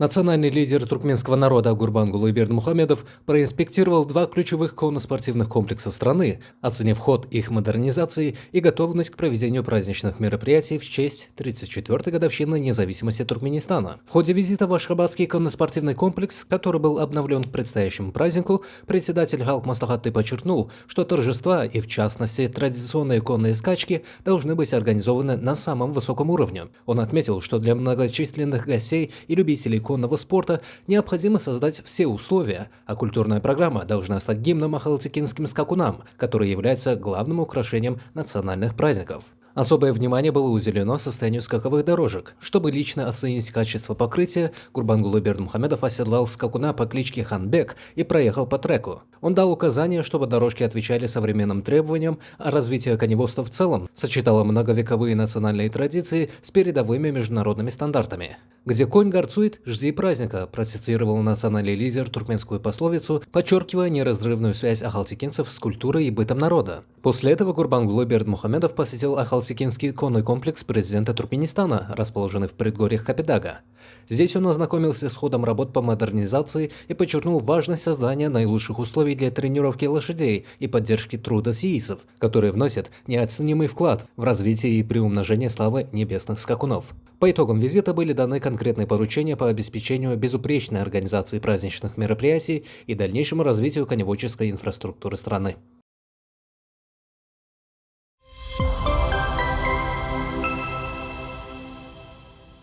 Национальный лидер туркменского народа Гурбангулы Бердымухамедов проинспектировал два ключевых конно-спортивных комплекса страны, оценив ход их модернизации и готовность к проведению праздничных мероприятий в честь 34-й годовщины независимости Туркменистана. В ходе визита в Ашхабадский конно-спортивный комплекс, который был обновлен к предстоящему празднику, председатель Халк Маслахаты подчеркнул, что торжества и, в частности, традиционные конные скачки должны быть организованы на самом высоком уровне. Он отметил, что для многочисленных гостей и любителей конного спорта необходимо создать все условия, а культурная программа должна стать гимном ахалтекинским скакунам, который является главным украшением национальных праздников. Особое внимание было уделено состоянию скаковых дорожек. Чтобы лично оценить качество покрытия, Гурбангулы Бердымухамедов оседлал скакуна по кличке Ханбек и проехал по треку. Он дал указание, чтобы дорожки отвечали современным требованиям, а развитие коневодства в целом сочетало многовековые национальные традиции с передовыми международными стандартами. «Где конь горцует, жди праздника», процитировал национальный лидер туркменскую пословицу, подчеркивая неразрывную связь ахалтекинцев с культурой и бытом народа. После этого Гурбангулы Бердымухамедов посетил Ахалтекинский конный комплекс президента Туркменистана, расположенный в предгорьях Капитага. Здесь он ознакомился с ходом работ по модернизации и подчеркнул важность создания наилучших условий для тренировки лошадей и поддержки труда сиийцев, которые вносят неоценимый вклад в развитие и приумножение славы небесных скакунов. По итогам визита были даны конкретные поручения по обеспечению безупречной организации праздничных мероприятий и дальнейшему развитию коневодческой инфраструктуры страны.